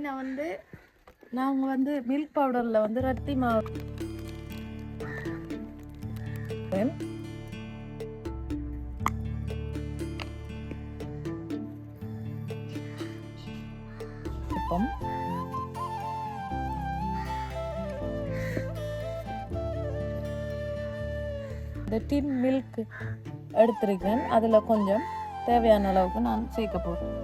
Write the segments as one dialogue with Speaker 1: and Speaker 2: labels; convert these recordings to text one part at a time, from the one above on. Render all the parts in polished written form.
Speaker 1: மெயினாக வந்து நாங்கள் வந்து மில்க் பவுடரில் வந்து ரத்தி மாவு இந்த டின் மில்க் எடுத்திருக்கேன். அதில் கொஞ்சம் தேவையான அளவுக்கு நான் சேர்க்க போகிறேன்.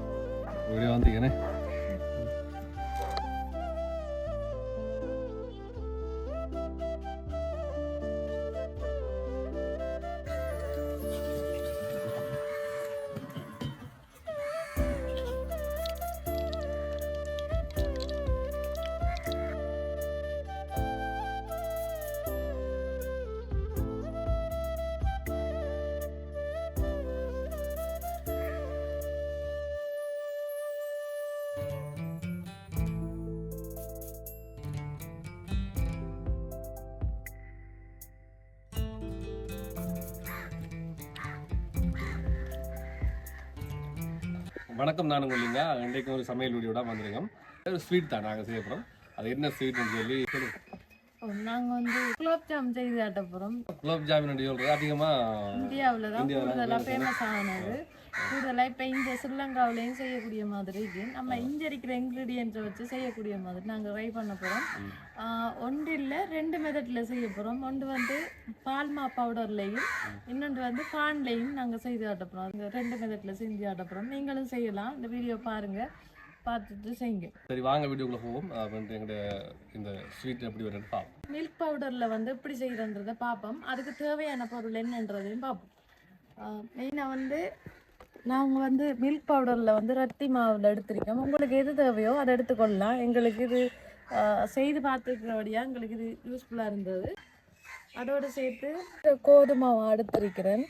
Speaker 2: வணக்கம், நான் உங்க இன்றைக்கு ஒரு சமையல் வீடியோட வந்திருக்கோம். ஒரு ஸ்வீட் தான் நாங்கள் செய்ய போகிறோம். அது என்ன ஸ்வீட்னு சொல்லி
Speaker 1: நாங்கள் வந்து குலோப் ஜாம் செய்து காட்ட போகிறோம்.
Speaker 2: குலோப் ஜாமுன் சொல்கிறது அதிகமாக
Speaker 1: இந்தியாவில் தான் கூடுதலாக ஃபேமஸ் ஆனது. கூடுதலாக இப்போ இந்த ஸ்ரீலங்காவிலையும் செய்யக்கூடிய மாதிரி இருக்கு. நம்ம இங்கே இருக்கிற இன்க்ரீடியன்ஸை வச்சு செய்யக்கூடிய மாதிரி நாங்கள் ட்ரை பண்ண போகிறோம். ஒன்று இல்லை 2 மெத்தடில் செய்ய போகிறோம். ஒன்று வந்து பால்மா பவுடர்லேயும், இன்னொன்று வந்து பான்லேயும் நாங்கள் செய்து காட்ட போகிறோம். அந்த 2 மெத்தடில் செஞ்சு காட்ட போகிறோம். நீங்களும் செய்யலாம். இந்த வீடியோ பாருங்கள், பார்த்துட்டு செய்யுங்க.
Speaker 2: சரி, வாங்க வீடியோக்குள்ளே போவோம். எங்களுடைய இந்த ஸ்வீட் எப்படி வருதுன்னு பார்ப்போம்.
Speaker 1: மில்க் பவுடரில் வந்து எப்படி செய்கிறன்றதை பார்ப்போம். அதுக்கு தேவையான பொருள் என்னன்றதையும் பார்ப்போம். மெயினாக வந்து நாங்கள் வந்து மில்க் பவுடரில் வந்து ரத்தி மாவில் எடுத்திருக்கோம். உங்களுக்கு எது தேவையோ அதை எடுத்துக்கொள்ளலாம். எங்களுக்கு இது செய்து பார்த்துக்கிறபடியாக எங்களுக்கு இது யூஸ்ஃபுல்லாக இருந்தது. அதோடு சேர்த்து கோதுமை எடுத்திருக்கிறேன்.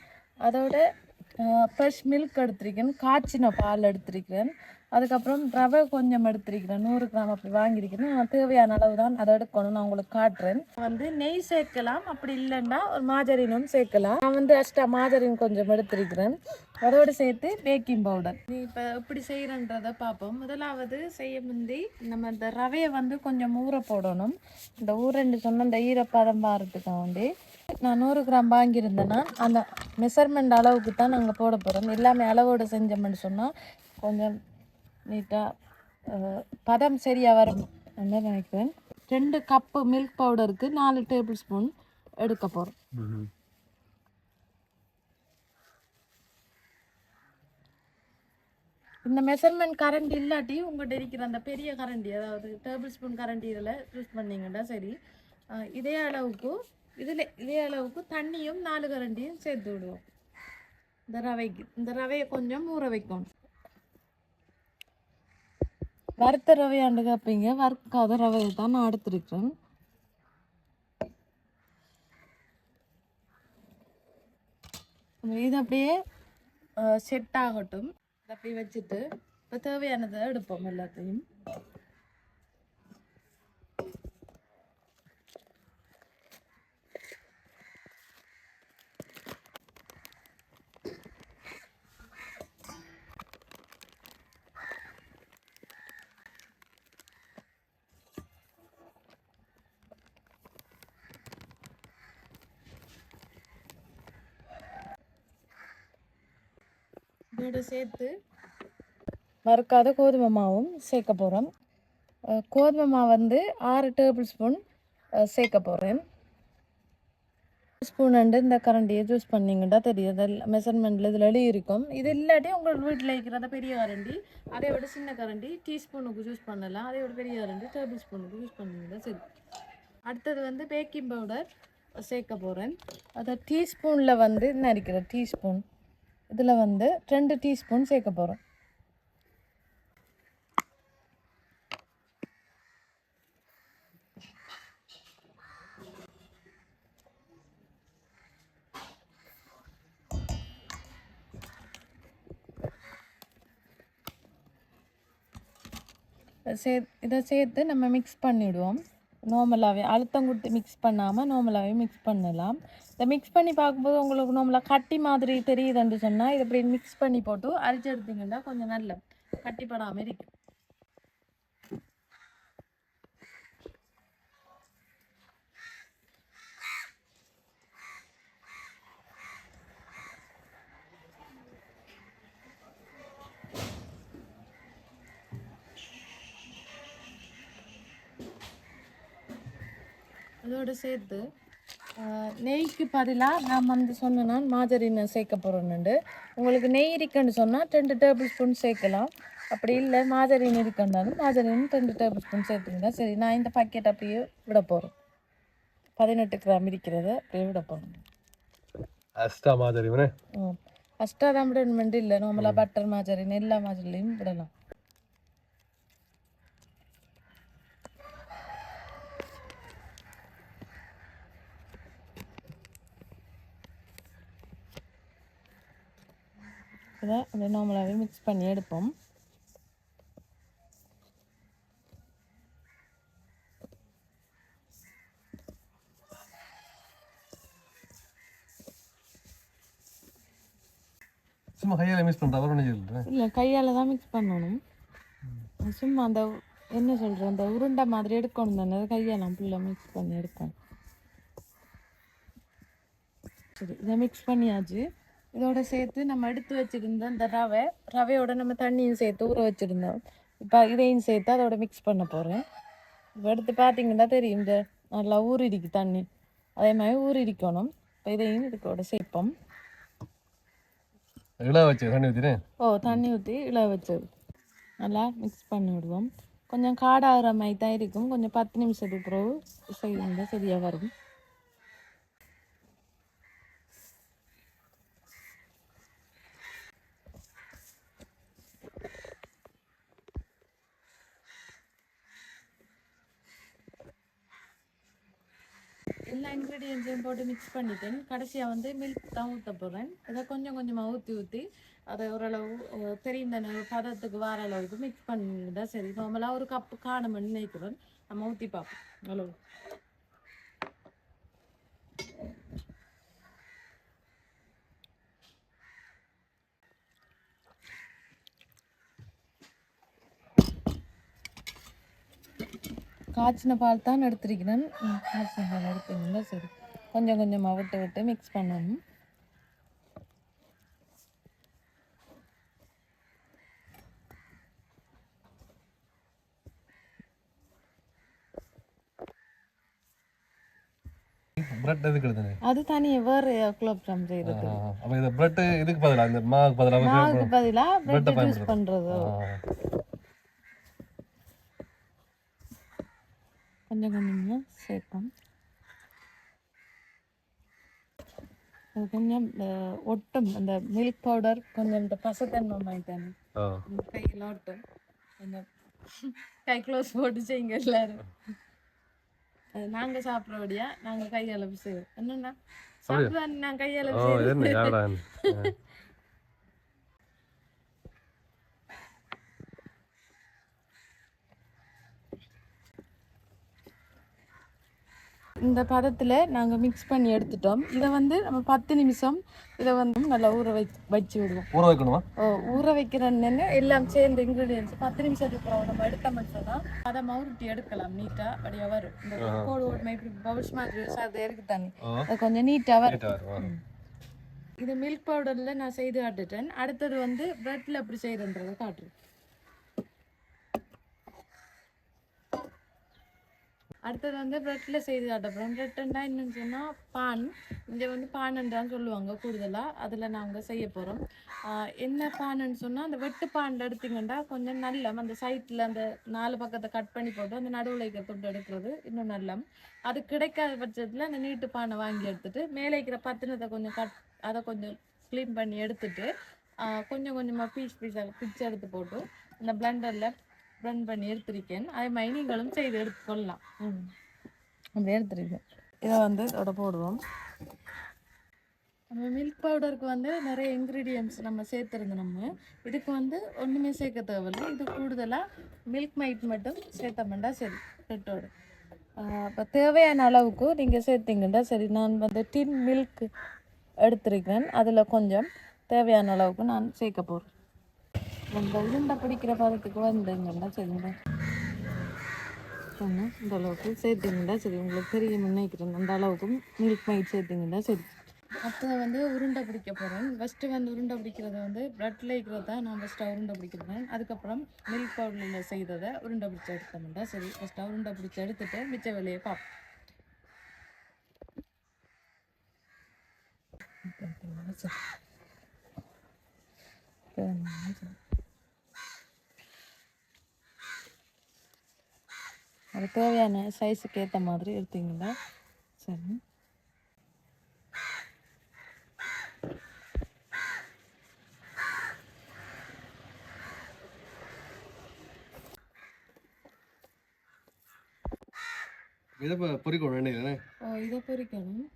Speaker 1: அதோட ஃப்ரெஷ் மில்க் எடுத்திருக்கேன். காய்ச்சின பால் எடுத்திருக்கிறேன். அதுக்கப்புறம் ரவை கொஞ்சம் எடுத்திருக்கிறேன். 100 கிராம் அப்படி வாங்கியிருக்கிறேன். நான் தேவையான அளவு தான் அதை எடுக்கணும். நான் உங்களுக்கு காட்டுறேன். வந்து நெய் சேர்க்கலாம், அப்படி இல்லைன்னா ஒரு மாஜரினும் சேர்க்கலாம். நான் வந்து எக்ஸ்ட்ரா மாஜரின் கொஞ்சம் எடுத்திருக்கிறேன். அதோடு சேர்த்து பேக்கிங் பவுடர். நீ இப்போ எப்படி செய்கிறன்றதை பார்ப்போம். முதலாவது செய்ய முந்தி நம்ம இந்த ரவையை வந்து கொஞ்சம் ஊற போடணும். இந்த ஊரண்டு சொன்ன இந்த ஈரப்பதம் பாரத்துக்காக வேண்டி நான் 100 கிராம் வாங்கியிருந்தேன்னா அந்த மெஷர்மெண்ட் அளவுக்கு தான் நாங்கள் போட போகிறோம். எல்லாமே அளவோடு செஞ்சோம்னு சொன்னால் கொஞ்சம் நீட்டாக பதம் சரியாக வரும் என்ன நினைக்கிறேன். 2 கப்பு மில்க் பவுடருக்கு 4 டேபிள் ஸ்பூன் எடுக்க போகிறோம். இந்த மெஷர்மெண்ட் கரண்டி இல்லாட்டி உங்கள்கிட்ட இருக்கிற அந்த பெரிய கரண்டி, அதாவது டேபிள் ஸ்பூன் கரண்டி இதில் யூஸ் பண்ணிங்கன்னா சரி. இதே அளவுக்கு தண்ணியும் 4 கரண்டியும் சேர்த்து விடுவோம். இந்த ரவையை கொஞ்சம் ஊற வைக்கணும். வறுத்த ரவையாண்டு கேட்பீங்க, வறுக்காத ரவையை தான் நான் எடுத்துருக்கிறேன். இது அப்படியே செட் ஆகட்டும். அப்படியே வச்சுட்டு இப்போ தேவையானதை எடுப்போம் எல்லாத்தையும். இதோடு சேர்த்து வறுக்காத கோதுமை மாவும் சேர்க்க போகிறோம். கோதுமை மாவு வந்து 6 டேபிள் ஸ்பூன் சேர்க்க போகிறேன். ஸ்பூன் இந்த கரண்டியை யூஸ் பண்ணிங்கன்னா தெரியுது மெஷர்மெண்ட்டில் இதில் எழுதி இருக்கும். இது இல்லாட்டி உங்களுக்கு வீட்டில் இருக்கிறத பெரிய கரண்டி, அதை விட சின்ன கரண்டி டீஸ்பூனுக்கு யூஸ் பண்ணலாம். அதை விட பெரிய கரண்டி டேபிள் ஸ்பூனுக்கு யூஸ் பண்ணிங்கன்னா சரி. அடுத்தது வந்து பேக்கிங் பவுடர் சேர்க்க போகிறேன். அதை டீஸ்பூனில் வந்து என்ன இருக்கிற டீஸ்பூன், இதில் வந்து 2 டீஸ்பூன் சேர்க்க போகிறோம். இதை சேர்த்து நம்ம மிக்ஸ் பண்ணிவிடுவோம். நார்மலாகவே அழுத்தம் கொடுத்து மிக்ஸ் பண்ணாமல் நார்மலாகவே மிக்ஸ் பண்ணலாம். இதை மிக்ஸ் பண்ணி பார்க்கும்போது உங்களுக்கு நார்மலாக கட்டி மாதிரி தெரியுதுன்னு சொன்னால் இதை இப்படி மிக்ஸ் பண்ணி போட்டு அரைச்சி எடுத்திங்கன்னா கொஞ்சம் நல்ல கட்டிப்படாமல் இருக்கும். அதோடு சேர்த்து நெய்க்கு பதிலாக நான் வந்து சொன்னேன்னா மாஜரினை சேர்க்க போகிறேன்னு. உங்களுக்கு நெய் இருக்குன்னு சொன்னால் 2 டேபிள் ஸ்பூன் சேர்க்கலாம். அப்படி இல்லை மாஜரின் இருக்குன்னாலும் மாஜரின் 2 டேபிள் ஸ்பூன் சேர்த்துங்கன்னா சரி. நான் இந்த பாக்கெட் அப்படியே விட போகிறேன். 18 கிராம் இருக்கிறத அப்படியே விட போகிறேன்.
Speaker 2: அஸ்டா மாஜரின்
Speaker 1: அஷ்டாதான் விடணும் இல்லை, நார்மலாக பட்டர் மாஜரின் எல்லா மாஜரிலையும் விடலாம். இதை அப்படியே நார்மலாகவே மிக்ஸ் பண்ணி எடுப்போம்.
Speaker 2: சும்மா கையால் மிக்ஸ் பண்ணுறேன்
Speaker 1: இல்லை, கையால் தான் மிக்ஸ் பண்ணணும். சும்மா அந்த என்ன சொல்கிறேன், அந்த உருண்டை மாதிரி எடுக்கணும் தானே, கையால் ஃபுல்லாக மிக்ஸ் பண்ணி எடுக்கணும். சரி, இதை மிக்ஸ் பண்ணியாச்சு. இதோட சேர்த்து நம்ம எடுத்து வச்சுருந்த இந்த ரவையோட நம்ம தண்ணியும் சேர்த்து ஊற வச்சுருந்தோம். இப்போ இதையும் சேர்த்து அதோட மிக்ஸ் பண்ண போகிறேன். இப்போ எடுத்து பார்த்தீங்கன்னா தெரியும், இந்த நல்லா ஊறிடிக்கு தண்ணி, அதே மாதிரி ஊறிடிக்கணும். இப்போ இதையும் இதுக்கோட சேர்ப்போம். தண்ணி ஊற்றி இள வச்சது நல்லா மிக்ஸ் பண்ணி விடுவோம். கொஞ்சம் காடாகிற மாதிரி தான் இருக்கும். கொஞ்சம் 10 நிமிஷத்துக்கு பிறகு செய்யுங்க, சரியாக வரும். எல்லா இன்க்ரீடியன்ஸையும் போட்டு மிக்ஸ் பண்ணிட்டேன். கடைசியாக வந்து மில்க் தான் ஊற்ற போகிறேன். இதை கொஞ்சம் கொஞ்சமாக ஊற்றி அதை ஓரளவு தெரிந்த பதத்துக்கு வர அளவுக்கு மிக்ஸ் பண்ணிதான் சரி. நார்மலாக ஒரு கப்பு காணுமென்னு நினைக்கிறேன். நம்ம ஊற்றி பார்ப்போம் அளவு. காய்ச்சின பால் தான் எடுத்துருக்கிறேன். காய்ச்சின பால் எடுத்துங்கன்னா சரி. கொஞ்சம் கொஞ்சமாக விட்டு மிக்ஸ் பண்ணணும்.
Speaker 2: பிரெட் எதுக்கு எடுத்தீங்க?
Speaker 1: அது தனியே வேற குலோப் ஜாம் செய்யறது.
Speaker 2: அப்ப இந்த பிரெட் இதுக்கு பதிலா இந்த மாவுக்கு பதிலா
Speaker 1: பிரெட் யூஸ் பண்றது. கொஞ்சம் கொஞ்சமாக சேர்ப்போம். கொஞ்சம் ஒட்டும் அந்த மில்க் பவுடர், கொஞ்சம் இந்த பசத்தன்மை மாதிரி தானே கையில் ஒட்டும். கொஞ்சம் கை க்ளோஸ் போட்டு செய்யுங்க எல்லாரும். நாங்கள் சாப்பிட்றபடியா நாங்கள் கையளவு செய்வோம். என்னன்னா சாப்பிடுவாங்க, நான் கையளவு செய்வோம். இந்த பதத்தில் நாங்கள் மிக்ஸ் பண்ணி எடுத்துட்டோம். இதை வந்து நம்ம 10 நிமிஷம் இதை வந்து நல்லா வச்சு விடுவோம்.
Speaker 2: ஊற வைக்கணுமா?
Speaker 1: ஊற வைக்கிறேன்னு எல்லாம் சேர்ந்த இன்க்ரீடியன்ஸ் 10 நிமிஷத்துக்கு அப்புறம் நம்ம எடுத்தோம்னு சொன்னால் அதை மவுருட்டி எடுக்கலாம். நீட்டாக அப்படியே வரும். இந்த கோடு ஓடுமை இப்படி பவுல்ஸ் மாதிரி அதை இருக்கு தண்ணி, அது கொஞ்சம் நீட்டாக வரும். இது மில்க் பவுடரில் நான் செய்து காட்டுட்டேன். அடுத்தது வந்து பிரெட்டில் எப்படி செய்கிறன்றதை காட்டுறேன். அடுத்தது வந்து பிரெட்டில் செய்து காட்டப்போகிறோம். பிரெட்டுன்னா என்னன்னு சொன்னால் பான். இங்கே வந்து பானுன்றான்னு சொல்லுவாங்க கூடுதலாக. அதில் நாங்கள் செய்ய போகிறோம். என்ன பானுன்னு சொன்னால் அந்த வெட்டு பானில் எடுத்திங்கன்னா கொஞ்சம் நல்லம். அந்த சைட்டில் அந்த 4 பக்கத்தை கட் பண்ணி போட்டு அந்த நடுவில் இருக்கிற தொட்டு எடுக்கிறது இன்னும் நல்லம். அது கிடைக்காத பட்சத்தில் அந்த நீட்டு பானை வாங்கி எடுத்துகிட்டு மேலே இருக்கிற பத்தினத்தை கொஞ்சம் அதை கொஞ்சம் க்ளீன் பண்ணி எடுத்துட்டு கொஞ்சம் கொஞ்சமாக பீஸாக பிச்சு எடுத்து போட்டு அந்த பிளெண்டரில் பிளெண்ட் பண்ணி எடுத்துருக்கேன். அதே மாதிரி நீங்களும் செய்து எடுத்துக்கொள்ளலாம். அப்படி எடுத்துருக்கேன். இதை வந்து இதோட போடுவோம். நம்ம மில்க் பவுடருக்கு வந்து நிறைய இன்க்ரீடியன்ட்ஸ் நம்ம சேர்த்துருந்தோம். நம்ம இதுக்கு வந்து ஒன்றுமே சேர்க்க தேவையில்லை. இது கூடுதலாக மில்க் மைட் மட்டும் சேர்த்தோம்னா சரி. பிரெட்டோடு இப்போ தேவையான அளவுக்கு நீங்கள் சேர்த்திங்கன்னா சரி. நான் வந்து டின் மில்க் எடுத்துருக்கேன். அதில் கொஞ்சம் தேவையான அளவுக்கு நான் சேர்க்க போகிறேன். இந்த உருண்டை பிடிக்கிற பதத்துக்கு வந்துங்கன்னா சரிங்க. சொன்னால் இந்த அளவுக்கு சேர்த்திங்கன்னா சரி. உங்களுக்கு தெரியும் நினைக்கிறேன். அந்த அளவுக்கு மில்க் மைட் சேர்த்திங்கன்னா சரி. அடுத்தது வந்து உருண்டை பிடிக்க போகிறேன். ஃபஸ்ட்டு வந்து உருண்டை பிடிக்கிறது வந்து பிரெட்டில் இருக்கிறது தான் நான் ஃபஸ்ட்டாக உருண்டை பிடிக்கிறேன். அதுக்கப்புறம் மில்க் பவுடரில் செய்ததை உருண்டை பிடிச்சி எடுத்தோம்னா சரி. ஃபஸ்ட்டாக உருண்டை பிடிச்சி எடுத்துகிட்டு மிச்ச வேலையை பார்ப்போம். சரி. அது தேவையான சைஸுக்கு ஏற்ற மாதிரி எடுத்தீங்களா? சரி.
Speaker 2: இதை பொறிக்கணும் எண்ணெய்.
Speaker 1: ஓ, இதை பொரிக்கணும்.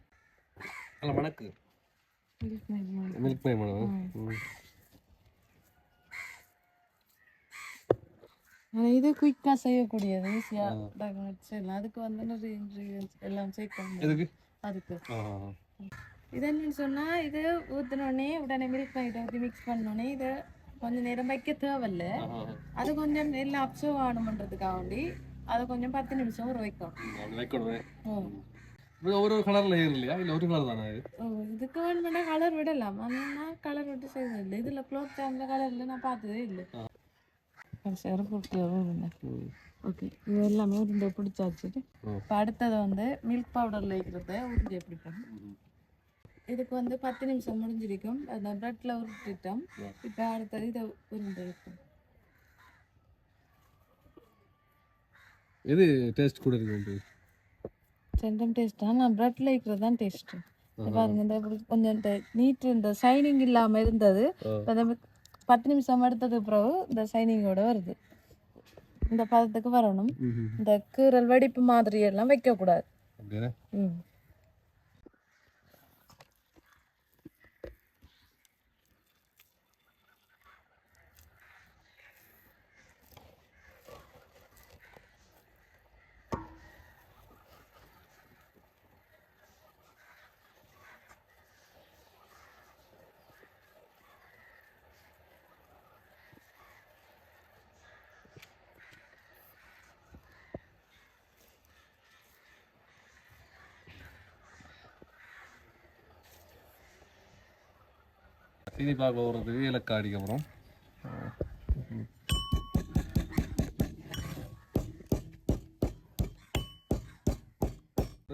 Speaker 2: நல்லா மணக்கு மில்க் மை மணம்.
Speaker 1: இது குயிக்காக செய்யக்கூடியது, ஈஸியாக செய்யலாம். அதுக்கு வந்து நிறைய இன்க்ரீடியன்ஸ் எல்லாம் சேர்க்கணும்.
Speaker 2: எதுக்கு?
Speaker 1: அதுக்கு இது என்னன்னு சொன்னால், இது ஊற்றினோடனே உடனே மில்க் மைட்டை ஊற்றி மிக்ஸ் பண்ணோடனே இதை கொஞ்சம் நேரம் வைக்க தேவையில்ல. அது கொஞ்சம் எல்லாம் அப்சர்வ் ஆகணுன்றதுக்காக வேண்டி அதை கொஞ்சம் 10 நிமிஷம் ஊற வைக்கணும்.
Speaker 2: ஒரு கலர்ல இல்லையா, இல்லை ஒரு கலர் தானே?
Speaker 1: இதுக்கு வேணுமெண்டா கலர் விடலாம். ஆனால் கலர் விட்டு செய்யறது இல்லை. இதில் க்ளோத் ஜாமில் கலரில் நான் பார்த்ததே இல்லை. ஓகே, இது எல்லாமே உருண்டை பிடிச்சாச்சுட்டு இப்போ அடுத்தது வந்து மில்க் பவுடரில் இருக்கிறத உருண்டை பிடிப்போம். இதுக்கு வந்து 10 நிமிஷம் முடிஞ்சிருக்கும். அந்த ப்ரெட்டில் உருட்டிட்டோம். இப்போ அடுத்தது இதை உருண்டை வைப்போம்.
Speaker 2: எது டேஸ்ட் கூட இருக்கு?
Speaker 1: சென்டம் டேஸ்ட்டாக நான் ப்ரெட்டில் இருக்கிறது தான் டேஸ்ட்டு. பாருங்க, இந்த கொஞ்சம் நீட்டு இந்த ஷைனிங் இல்லாமல் இருந்தது. இப்போ 10 நிமிஷம் எடுத்தது பிறகு இந்த ஷைனிங்கோட வருது. இந்த பதத்துக்கு வரணும். இந்த கீரல் வெடிப்பு மாதிரி எல்லாம் வைக்கக்கூடாது.
Speaker 2: சீனி பாக போகிறதுக்கு ஏலக்காய் அடிக்க போகிறோம்.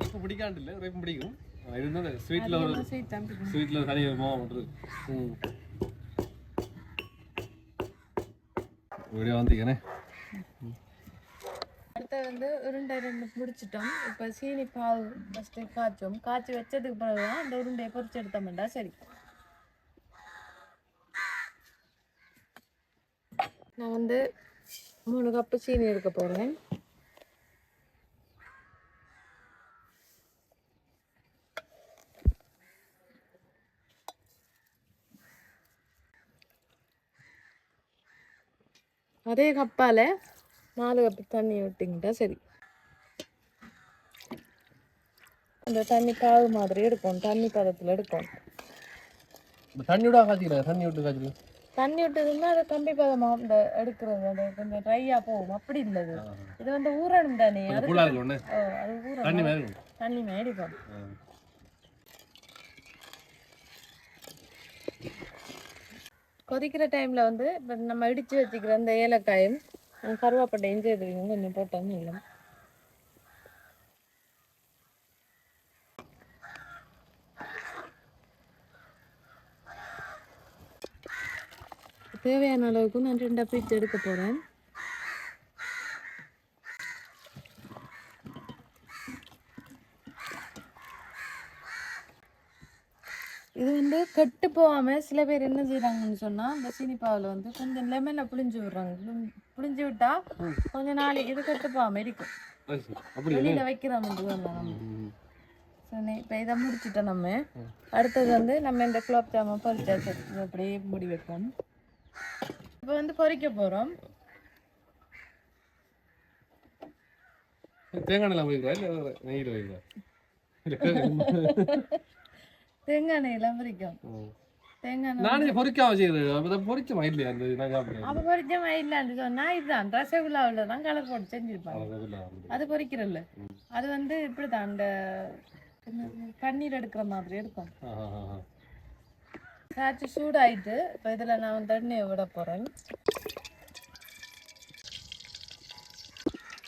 Speaker 2: ரொம்ப பிடிக்காண்டு இல்லை, ரொம்ப பிடிக்கும். இருந்தால் ஸ்வீட்டில் தனி மோகம் பண்ணுறது. வீடியோ வந்தீங்கண்ணே.
Speaker 1: அடுத்த வந்து உருண்டை 2 பிடிச்சிட்டோம். இப்போ சீனி பால் ஃபஸ்ட்டு காய்ச்சி வச்சதுக்கு பிறகு தான் அந்த உருண்டையை பொரிச்சு எடுத்தோம்டா சரி. நான் வந்து 3 கப்பு சீனி எடுக்க போகிறேன். அதே கப்பால் 4 கப்பு தண்ணி விட்டிங்கிட்டா சரி. அந்த தண்ணி பாகு மாதிரி எடுக்கும், தண்ணி பதத்தில் எடுக்கும்.
Speaker 2: தண்ணி விட காய்ச்சிக்கிறேன், தண்ணி விட்டதுன்னா அது கம்பி பதமாக இந்த எடுக்கிறது, அது கொஞ்சம் ட்ரையாக போகும். அப்படி இல்லது, இது வந்து ஊறணும் தானே. அது ஊறணும், தண்ணி மாதிரி இருக்கும். கொதிக்கிற டைமில் வந்து இப்போ நம்ம இடித்து வச்சுக்கிற அந்த ஏலக்காயும் கருவேப்பட்டையும் சேர்த்துக்கிங்க, கொஞ்சம் போட்டோம்னு இல்லை. தேவையான அளவுக்கு நான் 2 பீஸ் எடுக்க போகிறேன். இது வந்து கெட்டு போகாமல் சில பேர் என்ன செய்கிறாங்கன்னு சொன்னால், இந்த சீனி பாவில் வந்து கொஞ்சம் லெமனை புளிஞ்சு விடுறாங்க. புளிஞ்சு விட்டா கொஞ்சம் நாளைக்கு இது கெட்டு போகாமல் இருக்கும். வெளியில் வைக்கிறோம் சரி. இப்போ இதை முடிச்சுட்டோம். நம்ம அடுத்தது வந்து நம்ம இந்த குலோப் ஜாமுன் பொரிச்சா சரி, அப்படியே முடி வைப்போம். இப்போ வந்து பொரிக்க போகிறோம். தேங்காய் எண்ணெய் வைக்கிறா இல்லை நெய்யில் வைக்கிறா?
Speaker 1: தேங்காய் எண்ணெயெல்லாம் பொரிக்கும். தேங்காய்
Speaker 2: நானே பொரிக்காம செய்யறது பொரிச்ச மயில அந்த
Speaker 1: அப்போ பொரிச்ச மயிலான்னு சொன்னால் இதுதான் ரசகுல்லாவில் தான் கலர் போட்டு செஞ்சுருப்பாங்க. அது பொரிக்கிறல்ல, அது வந்து இப்படி தான் அந்த பன்னீர் எடுக்கிற மாதிரி இருக்கும். சாச்சு சூடாயிட்டு இப்போ இதில் நான் வந்து எண்ணெயை விட போகிறேன்.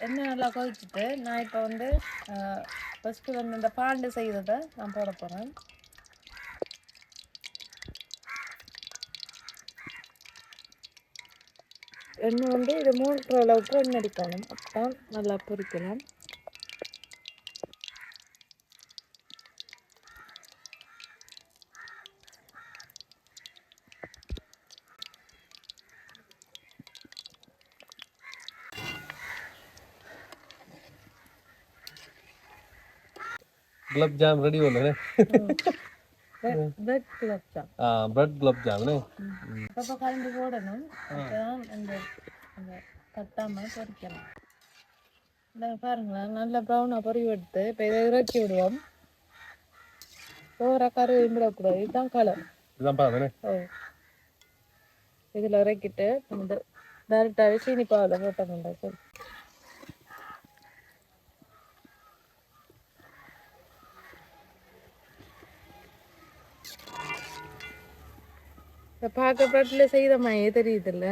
Speaker 1: எண்ணெய் நல்லா கொதிச்சுட்டு நான் இப்போ வந்து ஃபஸ்ட்டு வந்து இந்த பாண்டு செய்கிறத நான் போட போகிறேன். எண்ணெய் வந்து இதை மூழ்கிற அளவுக்கு எண்ணெய் அடிக்கணும். அப்போ நல்லா பொரிக்கலாம்.
Speaker 2: गुलाब जाम रेडी हो रहे
Speaker 1: பிரெட் குலாப் ஜாம்.
Speaker 2: ब्रेड गुलाब जाम ने
Speaker 1: அப்போ கலந்து போடணும். அப்போதான் அந்த அந்த கட்டாமல் பொரிக்கலாம். இந்த பாருங்களேன், நல்லா ப்ரௌனாக பொறி எடுத்து இப்போ இதை இறக்கி விடுவோம். ஓவராக கரு விடக்கூடாது. இதுதான் கலர்.
Speaker 2: இதுதான் பாருங்க.
Speaker 1: ஓ, இதில் இறக்கிட்டு நம்ம டேரெக்டாகவே சீனி பாவில் போட்டோம்டா. சரி, பார்க்க பட்டில் செய்த மாதிரியே தெரியுதுல்ல.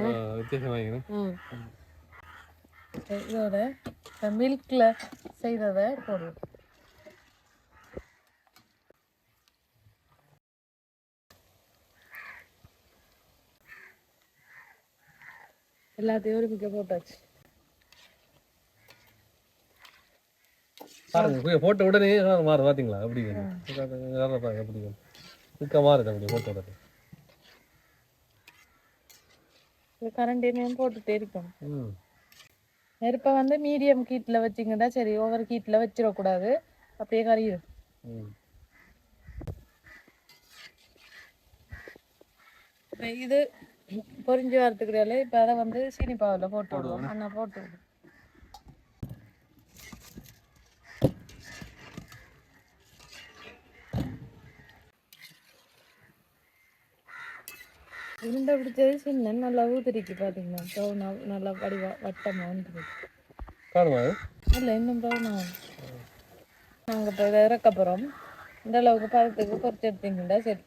Speaker 1: இதோட மில்கில் செய்ததை போடுவோம். எல்லாத்தையும் ஒரு மிக்க போட்டாச்சு.
Speaker 2: பாருங்க போட்ட உடனே மாறு பாத்தீங்களா? அப்படி அப்படி மிக்க மாறுது அப்படி போட்ட உடனே.
Speaker 1: கரண்ட் எண்ணெயும் போட்டுட்டே இருக்கணும். நெருப்பை வந்து மீடியம் ஹீட்டில் வச்சிங்கன்னா சரி, ஓவர் ஹீட்டில் வச்சிடக்கூடாது, அப்படியே கறியும். இது பொரிஞ்சு வரத்துக்குறால இப்போ அதை வந்து சீனி பாவில் போட்டு விடுவோம். அண்ணா போட்டு விடுவோம். உருண்டை பிடிச்சது சின்ன நல்லா ஊத்திரிக்கு பார்த்தீங்கன்னா ப்ரௌனா நல்லா வடிவா வட்டமாக வந்துருக்கு. இல்லை இன்னும் ப்ரௌனா நாங்கள் இப்போ இதை இறக்க போகிறோம். இந்த அளவுக்கு பதத்துக்கு பொறிச்சு எடுத்தீங்கன்னா சரி.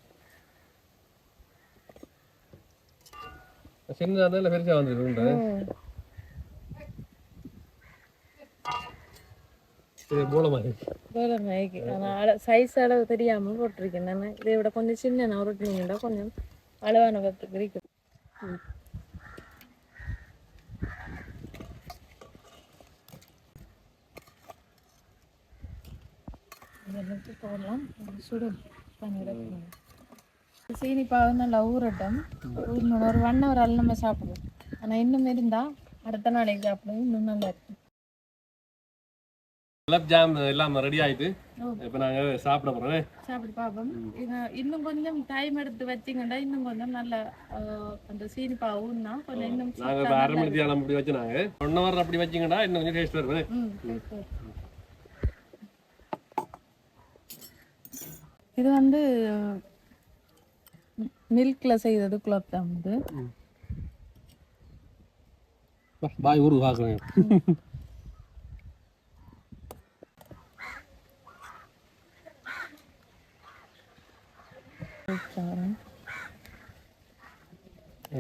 Speaker 2: சின்னதாக பெருசாக வந்துருக்கு.
Speaker 1: கோலமாய்க்கு ஆனால் சைஸ் அளவு தெரியாமல் போட்டிருக்கேன் நான். இதை விட கொஞ்சம் சின்ன உருட்டினீங்கன்னா கொஞ்சம் அளவான பத்துக்கு இருக்கு. போடலாம். சுடு சீனி பாவு நல்லா ஊறட்டும். ஊறணும் ஒரு 1 hour நம்ம சாப்பிடுவோம். ஆனால் இன்னும் இருந்தால் அடுத்த நாளைக்கு சாப்பிடுவோம், இன்னும் நல்லா இருக்கும்.
Speaker 2: குலாப் ஜாம் எல்லாம் ரெடி ஆயிட்டு இப்போ நாங்க சாப்பிட போறோம்.
Speaker 1: சாப்பிட்டு பார்ப்போம். இன்னும் கொஞ்சம் டைம் எடுத்து வச்சிங்கன்னா இன்னும் கொஞ்சம் நல்ல அந்த சீனி பாவுன்னா கொஞ்சம் இன்னும்
Speaker 2: நாங்க 1/2 மணி நேரம் அப்படி வச்சு நாங்க 1 hour அப்படி வச்சிங்கன்னா இன்னும் கொஞ்சம் டேஸ்ட் வரும்.
Speaker 1: இது வந்து மில்க்ல செய்தது குலாப் ஜாம். இது
Speaker 2: பாய் ஊரு வாக்குறேன்.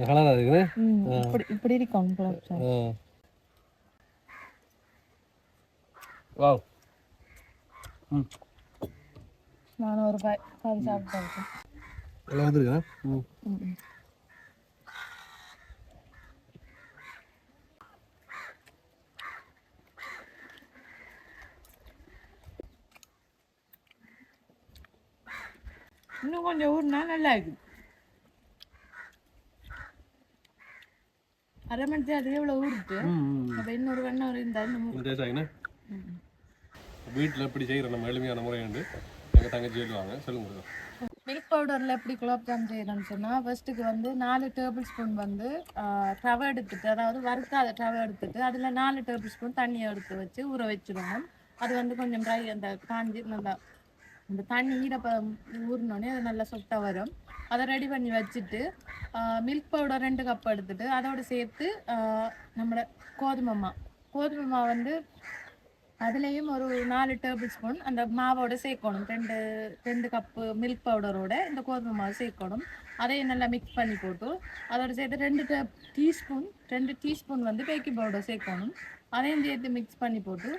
Speaker 2: கலரா இருக்குது.
Speaker 1: இப்படி இருக்கும் குலாப் ஜாம்.
Speaker 2: வாவ்.
Speaker 1: நான் ஒரு பாய் சாப்பிட்டேன்.
Speaker 2: எல்லாம் வந்துருக்கா?
Speaker 1: இன்னும் கொஞ்சம் ஊர்னா நல்லா இருக்குது. 1/2 மணி நேரம் எவ்வளோ ஊருக்கு அப்போ இன்னொரு 1 hour இருந்தாலும்
Speaker 2: வீட்டில் எப்படி செய்கிற நம்ம எளிமையான முறை உண்டு. எங்கள் தங்கச்சி சொல்லுவாங்க, சொல்லுங்க.
Speaker 1: மில்க் பவுடரில் எப்படி குலாப் ஜாம் செய்யணும்னு சொன்னால் ஃபர்ஸ்ட்டுக்கு வந்து 4 டேபிள் ஸ்பூன் வந்து ரவை எடுத்துட்டு, அதாவது வறுக்காத ரவை எடுத்துட்டு அதில் 4 டேபிள் ஸ்பூன் தண்ணியை எடுத்து வச்சு ஊற வச்சுருவோம். அது வந்து கொஞ்சம் ட்ரை அந்த காஞ்சி நல்லா அந்த தண்ணி ஈரப்பதம் ஊறினோடனே அது நல்லா சொட்டாக வரும். அதை ரெடி பண்ணி வச்சுட்டு மில்க் பவுடர் 2 கப் எடுத்துட்டு அதோடு சேர்த்து நம்மளோட கோதுமை மாவு வந்து அதுலேயும் ஒரு 4 டேபிள் ஸ்பூன் அந்த மாவோட சேர்க்கணும். 2 கப்பு மில்க் பவுடரோட இந்த கோதுமை மாவு சேர்க்கணும். அதையும் நல்லா மிக்ஸ் பண்ணி போட்டு அதோட சேர்த்து 2 டீஸ்பூன் வந்து பேக்கிங் பவுடர் சேர்க்கணும். அதையும் சேர்த்து மிக்ஸ் பண்ணி போட்டு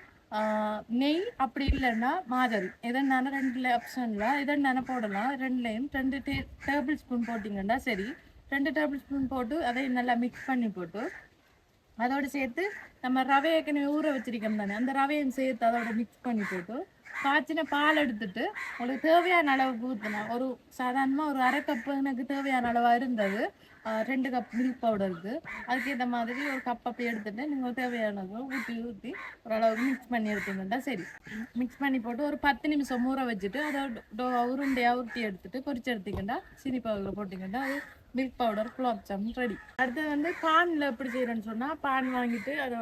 Speaker 1: நெய் அப்படி இல்லைன்னா மாதல் எதனால 2 ஆப்ஷனில் எதனால போடலாம். 2லேயும் 2 டேபிள் ஸ்பூன் போட்டிங்கன்னா சரி. 2 டேபிள் ஸ்பூன் போட்டு அதையும் நல்லா மிக்ஸ் பண்ணி போட்டு அதோட சேர்த்து நம்ம ரவை ஏற்கனவே ஊற வச்சிருக்கோம் தானே, அந்த ரவையும் சேர்த்து அதோட மிக்ஸ் பண்ணி போட்டு காய்ச்சின பால் எடுத்துட்டு உங்களுக்கு தேவையான அளவுக்கு ஊற்றலாம். ஒரு சாதாரணமாக ஒரு அரை கப்பு எனக்கு தேவையான அளவாக இருந்தது. 2 கப் மில்க் பவுடருக்கு அதுக்கேற்ற மாதிரி ஒரு கப் அப்படி எடுத்துட்டு நீங்கள் தேவையானதை ஊற்றி ஓரளவுக்கு மிக்ஸ் பண்ணி எடுத்தீங்கன்னா சரி. மிக்ஸ் பண்ணி போட்டு ஒரு 10 நிமிஷம் ஊற வச்சுட்டு அதோட உருண்டையாக உருட்டி எடுத்துட்டு பொரிச்சு எடுத்தீங்கன்னா சீனி பவுடர் போட்டிங்கன்னா அது milk powder gulab jamun ready. அடுத்து வந்து பானில் எப்படி செய்கிறேன்னு சொன்னால், பான் வாங்கிட்டு அதை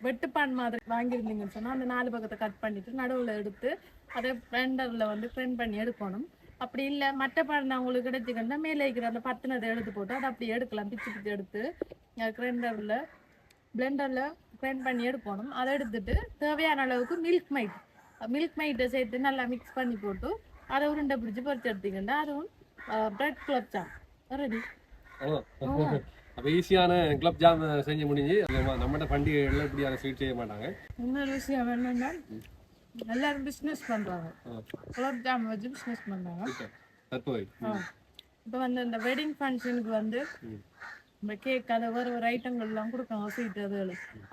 Speaker 1: வெட்டு பான் மாதிரி வாங்கியிருந்தீங்கன்னு சொன்னால் அந்த 4 பக்கத்தை கட் பண்ணிவிட்டு நடுவில் எடுத்து அதை பிளெண்டரில் வந்து கிரைண்ட் பண்ணி எடுக்கணும். அப்படி இல்லை மற்ற பான் உங்களுக்கு கிடைச்சிக்கிட்டா மேலே இருக்கிற அந்த பத்தினதை எடுத்து போட்டு அதை அப்படி எடுக்கலாம். பிச்சு எடுத்து பிளெண்டரில் கிரைண்ட் பண்ணி எடுக்கணும். அதை எடுத்துட்டு தேவையான அளவுக்கு மில்க் மைட்டை சேர்த்து நல்லா மிக்ஸ் பண்ணி போட்டு அதை உருண்டை பிடிச்சி பொரிச்சு எடுத்தீங்கன்னா அதுவும் பிரெட் குலாப் ஜாம் ரெடி.
Speaker 2: அப்போ ஈஸியான குலாப் ஜாம் செஞ்சு முடிஞ்சு நம்மகிட்ட பண்டிகைகளில் இப்படியான ஸ்வீட் செய்ய மாட்டாங்க.
Speaker 1: இன்னொரு விஷயம் என்னன்னா எல்லாரும் பிஸ்னஸ் பண்ணுறாங்க, குலாப் ஜாம் வச்சு பிஸ்னஸ் பண்ணுறாங்க. இப்போ வந்து இந்த வெட்டிங் ஃபங்க்ஷனுக்கு வந்து இந்த கேக் அதை ஒரு ஐட்டங்கள்லாம் கொடுக்காங்க ஸ்வீட்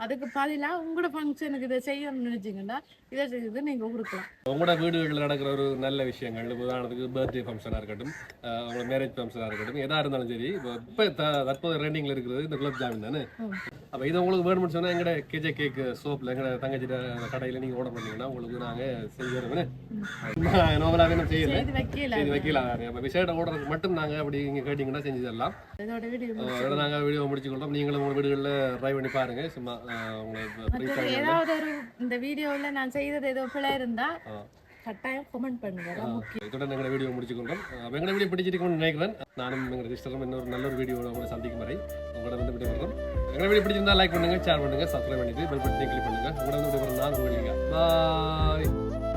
Speaker 1: அதுக்கு பதிலாக உங்களோட ஃபங்க்ஷனுக்கு இதை செய்யணும்னு நினைச்சிங்கன்னா இதை செய்து நீங்கள் கொடுக்கலாம்.
Speaker 2: உங்களோட வீடுகளில் நடக்கிற ஒரு நல்ல விஷயங்கள், உதாரணத்துக்கு பர்த்டே ஃபங்க்ஷனாக இருக்கட்டும், உங்களோட மேரேஜ் ஃபங்க்ஷனாக இருக்கட்டும், எதாக இருந்தாலும் சரி. இப்போ தற்போது ட்ரெண்டிங்கில் இருக்கிறது இந்த குலாப் ஜாமுன் தானே. அப்போ இது உங்களுக்கு வேணும்னு சொன்னால் எங்களோட கேஜே கேக் சோப்பில் எங்களோட தங்கச்சிட்ட கடையில் நீங்கள் ஆர்டர் பண்ணிங்கன்னா உங்களுக்கு நாங்கள் செஞ்சு தருவோம். நோவலாக என்ன செய்யலை இது வைக்கலாம். அப்போ விஷயம் ஆர்டருக்கு மட்டும் நாங்கள் அப்படி இங்கே கேட்டிங்கன்னா செஞ்சு தரலாம். அதோட நாங்கள் வீடியோ முடிச்சுக்கொள்றோம். நீங்களும் உங்கள் வீடுகளில் ட்ரை பண்ணி பாருங்க. சும்மா உங்களுக்கு
Speaker 1: ஏதாவது ஒரு இந்த வீடியோவில் நான் செய்தது ஏதோ பிழை இருந்தால் கட்டாயம் கமெண்ட் பண்ணுங்க.
Speaker 2: இதோட எங்களோட வீடியோ முடிச்சுக்கொள்றோம். எங்களோட வீடியோ பிடிச்சிருக்கோம்னு நினைக்கிறேன். நானும் எங்களோட சிஸ்டரும் இன்னொரு நல்ல ஒரு வீடியோட உங்களை சந்திக்கும் வரை உங்களோட வந்து விடைபெறுறோம். எங்களோட வீடியோ பிடிச்சிருந்தா லைக் பண்ணுங்க, ஷேர் பண்ணுங்க, சப்ஸ்கிரைப் பண்ணிட்டு பெல் பட்டனை கிளிக் பண்ணுங்க. உங்களோட வந்து விடைபெறுறோம். நான் பாய்.